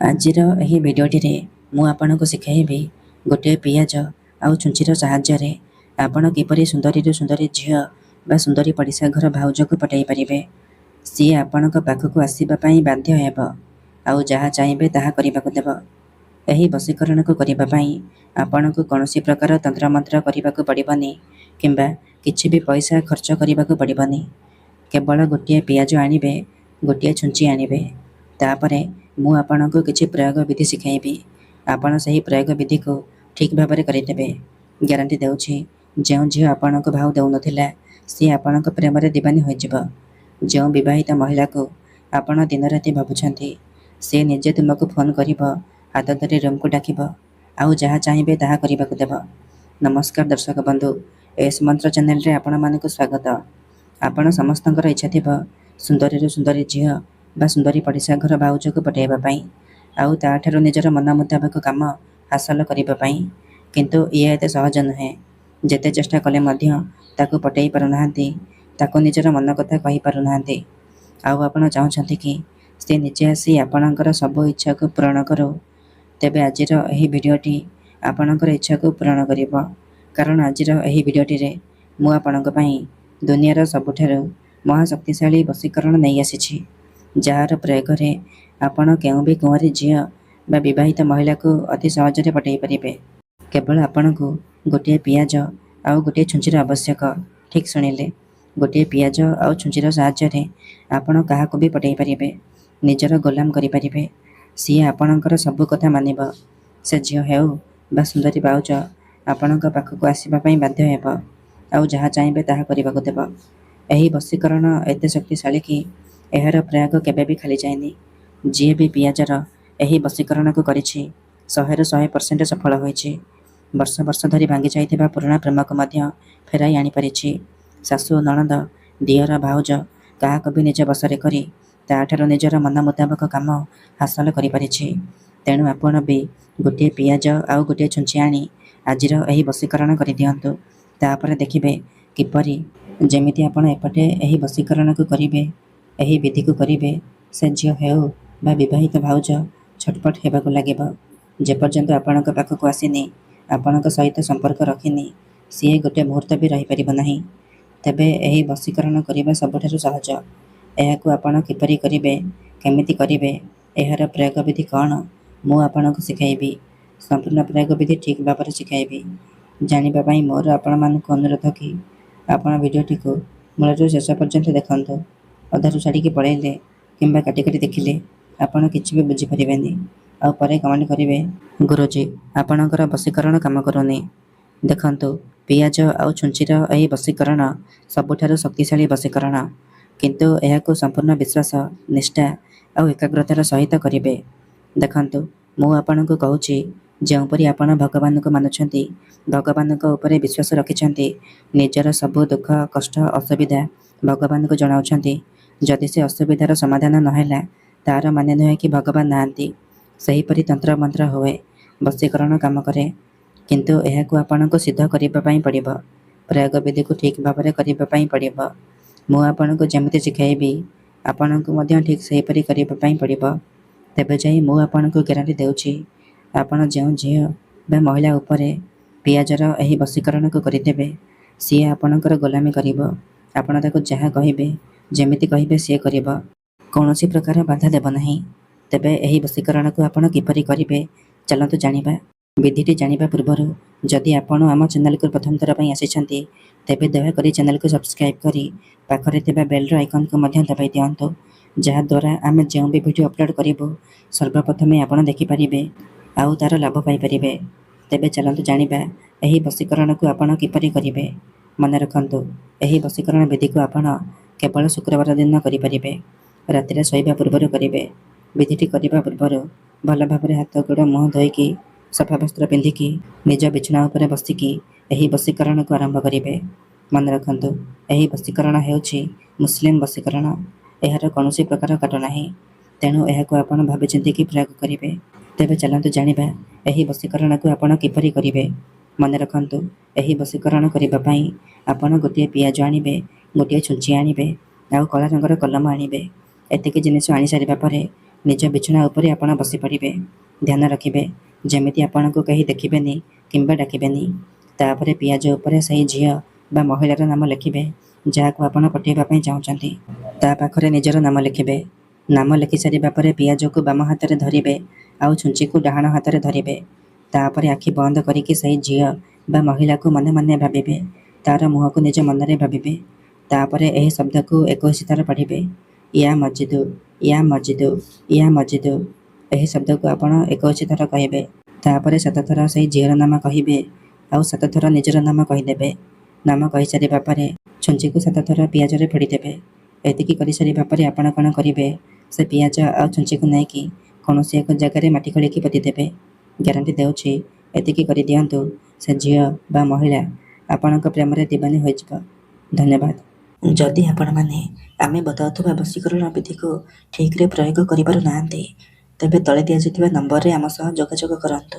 ଆଜିର ଏହି ଭିଡ଼ିଓଟିରେ ମୁଁ ଆପଣଙ୍କୁ ଶିଖାଇବି ଗୋଟିଏ ପିଆଜ ଆଉ ଛୁଞ୍ଚିର ସାହାଯ୍ୟରେ ଆପଣ କିପରି ସୁନ୍ଦରୀରୁ ସୁନ୍ଦରୀ ଝିଅ ବା ସୁନ୍ଦରୀ ପଡ଼ିଶା ଘର ଭାଉଜକୁ ପଟାଇ ପାରିବେ। ସିଏ ଆପଣଙ୍କ ପାଖକୁ ଆସିବା ପାଇଁ ବାଧ୍ୟ ହେବ ଆଉ ଯାହା ଚାହିଁବେ ତାହା କରିବାକୁ ଦେବ। ଏହି ବଶୀକରଣକୁ କରିବା ପାଇଁ ଆପଣଙ୍କୁ କୌଣସି ପ୍ରକାର ତନ୍ତ୍ରମନ୍ତ୍ର କରିବାକୁ ପଡ଼ିବନି କିମ୍ବା କିଛି ବି ପଇସା ଖର୍ଚ୍ଚ କରିବାକୁ ପଡ଼ିବନି। କେବଳ ଗୋଟିଏ ପିଆଜ ଆଣିବେ, ଗୋଟିଏ ଛୁଞ୍ଚି ଆଣିବେ। ତାପରେ ମୁଁ ଆପଣଙ୍କୁ କିଛି ପ୍ରୟୋଗ ବିଧି ଶିଖାଇବି। ଆପଣ ସେହି ପ୍ରୟୋଗ ବିଧିକୁ ଠିକ୍ ଭାବରେ କରିଦେବେ। ଗ୍ୟାରେଣ୍ଟି ଦେଉଛି, ଯେଉଁ ଝିଅ ଆପଣଙ୍କୁ ଭାଉ ଦେଉନଥିଲା ସିଏ ଆପଣଙ୍କ ପ୍ରେମରେ ଦିବାନୀ ହୋଇଯିବ। ଯେଉଁ ବିବାହିତ ମହିଳାକୁ ଆପଣ ଦିନରାତି ଭାବୁଛନ୍ତି ସେ ନିଜେ ତୁମକୁ ଫୋନ୍ କରିବ, ହାତ ଧରି ରୁମ୍କୁ ଡାକିବ ଆଉ ଯାହା ଚାହିଁବେ ତାହା କରିବାକୁ ଦେବ। ନମସ୍କାର ଦର୍ଶକ ବନ୍ଧୁ, ଏସ୍ ମନ୍ତ୍ର ଚ୍ୟାନେଲରେ ଆପଣମାନଙ୍କୁ ସ୍ୱାଗତ। ଆପଣ ସମସ୍ତଙ୍କର ଇଚ୍ଛା ଥିବ ସୁନ୍ଦରୀରୁ ସୁନ୍ଦରୀ ଝିଅ ବା ସୁନ୍ଦରୀ ପଡ଼ିଶା ଘର ଭାଉଜକୁ ପଟାଇବା ପାଇଁ ଆଉ ତାଠାରୁ ନିଜର ମନ ମୁତାବକ କାମ ହାସଲ କରିବା ପାଇଁ। କିନ୍ତୁ ଏହା ଏତେ ସହଜ ନୁହେଁ। ଯେତେ ଚେଷ୍ଟା କଲେ ମଧ୍ୟ ତାକୁ ପଟାଇ ପାରୁନାହାନ୍ତି, ତାକୁ ନିଜର ମନ କଥା କହିପାରୁନାହାନ୍ତି। ଆଉ ଆପଣ ଚାହୁଁଛନ୍ତି କି ସେ ନିଜେ ଆସି ଆପଣଙ୍କର ସବୁ ଇଚ୍ଛାକୁ ପୂରଣ କରୁ। ତେବେ ଆଜିର ଏହି ଭିଡ଼ିଓଟି ଆପଣଙ୍କର ଇଚ୍ଛାକୁ ପୂରଣ କରିବ। କାରଣ ଆଜିର ଏହି ଭିଡ଼ିଓଟିରେ ମୁଁ ଆପଣଙ୍କ ପାଇଁ ଦୁନିଆର ସବୁଠାରୁ ମହାଶକ୍ତିଶାଳୀ ବଶୀକରଣ ନେଇ ଆସିଛି, ଯାହାର ପ୍ରୟୋଗରେ ଆପଣ କେଉଁ ବି କୁଆଁରୀ ଝିଅ ବା ବିବାହିତ ମହିଳାକୁ ଅତି ସହଜରେ ପଟାଇ ପାରିବେ। କେବଳ ଆପଣଙ୍କୁ ଗୋଟିଏ ପିଆଜ ଆଉ ଗୋଟିଏ ଛୁଞ୍ଚିର ଆବଶ୍ୟକ। ଠିକ୍ ଶୁଣିଲେ, ଗୋଟିଏ ପିଆଜ ଆଉ ଛୁଞ୍ଚିର ସାହାଯ୍ୟରେ ଆପଣ କାହାକୁ ବି ପଟାଇ ପାରିବେ, ନିଜର ଗୋଲାମ କରିପାରିବେ। ସିଏ ଆପଣଙ୍କର ସବୁ କଥା ମାନିବ। ସେ ଝିଅ ହେଉ ବା ସୁନ୍ଦରୀ ଭାଉଜ ଆପଣଙ୍କ ପାଖକୁ ଆସିବା ପାଇଁ ବାଧ୍ୟ ହେବ ଆଉ ଯାହା ଚାହିଁବେ ତାହା କରିବାକୁ ଦେବ। ଏହି ବଶୀକରଣ ଏତେ ଶକ୍ତିଶାଳୀ କି ଏହାର ପ୍ରୟୋଗ କେବେ ବି ଖାଲି ଯାଇନି। ଯିଏ ବି ପିଆଜର ଏହି ବଶୀକରଣକୁ କରିଛି 100ରୁ 100% ସଫଳ ହୋଇଛି। ବର୍ଷ ବର୍ଷ ଧରି ଭାଙ୍ଗି ଯାଇଥିବା ପୁରୁଣା ପ୍ରେମକୁ ମଧ୍ୟ ଫେରାଇ ଆଣିପାରିଛି। ଶାଶୁ, ନଣନ୍ଦ, ଦିଅର, ଭାଉଜ କାହାକୁ ବି ନିଜ ବଶରେ କରି ତାଠାରୁ ନିଜର ମନ ମୁତାବକ କାମ ହାସଲ କରିପାରିଛି। ତେଣୁ ଆପଣ ବି ଗୋଟିଏ ପିଆଜ ଆଉ ଗୋଟିଏ ଛୁଞ୍ଚି ଆଣି ଆଜିର ଏହି ବଶୀକରଣ କରିଦିଅନ୍ତୁ। ତାପରେ ଦେଖିବେ କିପରି ଯେମିତି ଆପଣ ଏପଟେ ଏହି ବଶୀକରଣକୁ କରିବେ, ଏହି ବିଧିକୁ କରିବେ, ସେ ଝିଅ ହେଉ ବା ବିବାହିତ ଭାଉଜ ଛଟପଟ ହେବାକୁ ଲାଗିବ। ଯେପର୍ଯ୍ୟନ୍ତ ଆପଣଙ୍କ ପାଖକୁ ଆସିନି, ଆପଣଙ୍କ ସହିତ ସମ୍ପର୍କ ରଖିନି, ସିଏ ଗୋଟେ ମୁହୂର୍ତ୍ତ ବି ରହିପାରିବ ନାହିଁ। ତେବେ ଏହି ବଶୀକରଣ କରିବା ସବୁଠାରୁ ସହଜ। ଏହାକୁ ଆପଣ କିପରି କରିବେ, କେମିତି କରିବେ, ଏହାର ପ୍ରୟୋଗ ବିଧି କ'ଣ, ମୁଁ ଆପଣଙ୍କୁ ଶିଖାଇବି। ସମ୍ପୂର୍ଣ୍ଣ ପ୍ରୟୋଗ ବିଧି ଠିକ୍ ଭାବରେ ଶିଖାଇବି। ଜାଣିବା ପାଇଁ ମୋର ଆପଣମାନଙ୍କୁ ଅନୁରୋଧ କି ଆପଣ ଭିଡ଼ିଓଟିକୁ ମୂଳରୁ ଶେଷ ପର୍ଯ୍ୟନ୍ତ ଦେଖନ୍ତୁ। ଅଧାରୁ ଛାଡ଼ିକି ପଳାଇଲେ କିମ୍ବା କାଟି କାଟି ଦେଖିଲେ ଆପଣ କିଛି ବି ବୁଝିପାରିବେନି ଆଉ ପରେ କମେଣ୍ଟ କରିବେ, ଗୁରୁଜୀ ଆପଣଙ୍କର ବଶୀକରଣ କାମ କରୁନି। ଦେଖନ୍ତୁ, ପିଆଜ ଆଉ ଛୁଞ୍ଚିର ଏହି ବଶୀକରଣ ସବୁଠାରୁ ଶକ୍ତିଶାଳୀ ବଶୀକରଣ। କିନ୍ତୁ ଏହାକୁ ସମ୍ପୂର୍ଣ୍ଣ ବିଶ୍ୱାସ, ନିଷ୍ଠା ଆଉ ଏକାଗ୍ରତାର ସହିତ କରିବେ। ଦେଖନ୍ତୁ, ମୁଁ ଆପଣଙ୍କୁ କହୁଛି, ଯେଉଁପରି ଆପଣ ଭଗବାନଙ୍କୁ ମାନୁଛନ୍ତି, ଭଗବାନଙ୍କ ଉପରେ ବିଶ୍ୱାସ ରଖିଛନ୍ତି, ନିଜର ସବୁ ଦୁଃଖ, କଷ୍ଟ, ଅସୁବିଧା ଭଗବାନଙ୍କୁ ଜଣାଉଛନ୍ତି। ଯଦି ସେ ଅସୁବିଧାର ସମାଧାନ ନହେଲା ତାର ମାନେ ନୁହେଁ କି ଭଗବାନ ନାହାନ୍ତି। ସେହିପରି ତନ୍ତ୍ରମନ୍ତ୍ର ହୁଏ, ବଶୀକରଣ କାମ କରେ। କିନ୍ତୁ ଏହାକୁ ଆପଣଙ୍କୁ ସିଦ୍ଧ କରିବା ପାଇଁ ପଡ଼ିବ। ପ୍ରୟୋଗ ବିଧିକୁ ଠିକ୍ ଭାବରେ କରିବା ପାଇଁ ପଡ଼ିବ। ମୁଁ ଆପଣଙ୍କୁ ଯେମିତି ଶିଖାଇବି ଆପଣଙ୍କୁ ମଧ୍ୟ ଠିକ୍ ସେହିପରି କରିବା ପାଇଁ ପଡ଼ିବ। ତେବେ ଯାଇ ମୁଁ ଆପଣଙ୍କୁ ଗ୍ୟାରେଣ୍ଟି ଦେଉଛି, ଆପଣ ଯେଉଁ ଝିଅ ବା ମହିଳା ଉପରେ ପିଆଜର ଏହି ବଶୀକରଣକୁ କରିଦେବେ, ସିଏ ଆପଣଙ୍କର ଗୋଲାମୀ କରିବ। ଆପଣ ତାକୁ ଯାହା କହିବେ, ଯେମିତି କହିବେ ସିଏ କରିବ। କୌଣସି ପ୍ରକାର ବାଧା ଦେବ ନାହିଁ। ତେବେ ଏହି ବଶୀକରଣକୁ ଆପଣ କିପରି କରିବେ, ଚାଲନ୍ତୁ ଜାଣିବା। ବିଧିଟି ଜାଣିବା ପୂର୍ବରୁ ଯଦି ଆପଣ ଆମ ଚ୍ୟାନେଲକୁ ପ୍ରଥମ ଥର ପାଇଁ ଆସିଛନ୍ତି, ତେବେ ଦୟାକରି ଚ୍ୟାନେଲକୁ ସବସ୍କ୍ରାଇବ୍ କରି ପାଖରେ ଥିବା ବେଲ୍ର ଆଇକନ୍କୁ ମଧ୍ୟ ଦବାଇ ଦିଅନ୍ତୁ, ଯାହାଦ୍ୱାରା ଆମେ ଯେଉଁ ବି ଭିଡ଼ିଓ ଅପଲୋଡ଼ କରିବୁ ସର୍ବପ୍ରଥମେ ଆପଣ ଦେଖିପାରିବେ ଆଉ ତାର ଲାଭ ପାଇପାରିବେ। ତେବେ ଚାଲନ୍ତୁ ଜାଣିବା ଏହି ବଶୀକରଣକୁ ଆପଣ କିପରି କରିବେ। ମନେ ରଖନ୍ତୁ, ଏହି ବଶୀକରଣ ବିଧିକୁ ଆପଣ କେବଳ ଶୁକ୍ରବାର ଦିନ କରିପାରିବେ। ରାତିରେ ଶୋଇବା ପୂର୍ବରୁ କରିବେ। ବିଧିଟି କରିବା ପୂର୍ବରୁ ଭଲ ଭାବରେ ହାତ, ଗୋଡ଼, ମୁହଁ ଧୋଇକି ସଫା ବସ୍ତ୍ର ପିନ୍ଧିକି ନିଜ ବିଛଣା ଉପରେ ବସିକି ଏହି ବଶୀକରଣକୁ ଆରମ୍ଭ କରିବେ। ମନେ ରଖନ୍ତୁ, ଏହି ବଶୀକରଣ ହେଉଛି ମୁସଲିମ ବଶୀକରଣ। ଏହାର କୌଣସି ପ୍ରକାର କାଟ ନାହିଁ। ତେଣୁ ଏହାକୁ ଆପଣ ଭାବିଚିନ୍ତିକି ପ୍ରୟୋଗ କରିବେ। ତେବେ ଚାଲନ୍ତୁ ଜାଣିବା ଏହି ବଶୀକରଣକୁ ଆପଣ କିପରି କରିବେ। ମନେ ରଖନ୍ତୁ, ଏହି ବଶୀକରଣ କରିବା ପାଇଁ ଆପଣ ଗୋଟିଏ ପିଆଜ ଆଣିବେ, ଗୋଟିଏ ଛୁଞ୍ଚି ଆଣିବେ ଆଉ କଳା ରଙ୍ଗର କଲମ ଆଣିବେ। ଏତିକି ଜିନିଷ ଆଣିସାରିବା ପରେ ନିଜ ବିଛଣା ଉପରେ ଆପଣ ବସି ପଡ଼ିବେ। ଧ୍ୟାନ ରଖିବେ ଯେମିତି ଆପଣଙ୍କୁ କେହି ଦେଖିବେନି କିମ୍ବା ଡାକିବେନି। ତାପରେ ପିଆଜ ଉପରେ ସେହି ଝିଅ ବା ମହିଳାର ନାମ ଲେଖିବେ ଯାହାକୁ ଆପଣ ପଠାଇବା ପାଇଁ ଚାହୁଁଛନ୍ତି। ତା ପାଖରେ ନିଜର ନାମ ଲେଖିବେ। ନାମ ଲେଖି ସାରିବା ପରେ ପିଆଜକୁ ବାମ ହାତରେ ଧରିବେ ଆଉ ଛୁଞ୍ଚିକୁ ଡାହାଣ ହାତରେ ଧରିବେ। ତାପରେ ଆଖି ବନ୍ଦ କରିକି ସେହି ଝିଅ ବା ମହିଳାକୁ ମନେ ମନେ ଭାବିବେ। ତାର ମୁହଁକୁ ନିଜ ମନରେ ଭାବିବେ। ତାପରେ ଏହି ଶବ୍ଦକୁ 21 ଥର ପଢ଼ିବେ। ୟା ମଜିଦୁ, ୟା ମଜିଦୁ, ୟା ମଜିଦୁ। ଏହି ଶବ୍ଦକୁ ଆପଣ 21 ଥର କହିବେ। ତାପରେ 7 ଥର ସେହି ଝିଅର ନାମ କହିବେ ଆଉ 7 ଥର ନିଜର ନାମ କହିଦେବେ। ନାମ କହିସାରିବା ପରେ ଛୁଞ୍ଚିକୁ 7 ଥର ପିଆଜରେ ଫୋଡ଼ିଦେବେ। ଏତିକି କରିସାରିବା ପରେ ଆପଣ କ'ଣ କରିବେ, ସେ ପିଆଜ ଆଉ ଛୁଞ୍ଚିକୁ ନେଇକି କୌଣସି ଏକ ଜାଗାରେ ମାଟି ଖୋଳିକି ପୋତିଦେବେ। ଗ୍ୟାରେଣ୍ଟି ଦେଉଛି ଏତିକି କରିଦିଅନ୍ତୁ, ସେ ଝିଅ ବା ମହିଳା ଆପଣଙ୍କ ପ୍ରେମରେ ଦିବାନୀ ହୋଇଯିବ। ଧନ୍ୟବାଦ। ଯଦି ଆପଣମାନେ ଆମେ ବତାଉଥିବା ବଶୀକରଣ ବିଧିକୁ ଠିକ୍ରେ ପ୍ରୟୋଗ କରିପାରୁନାହାନ୍ତି, ତେବେ ତଳେ ଦିଆଯାଇଥିବା ନମ୍ବରରେ ଆମ ସହ ଯୋଗାଯୋଗ କରନ୍ତୁ।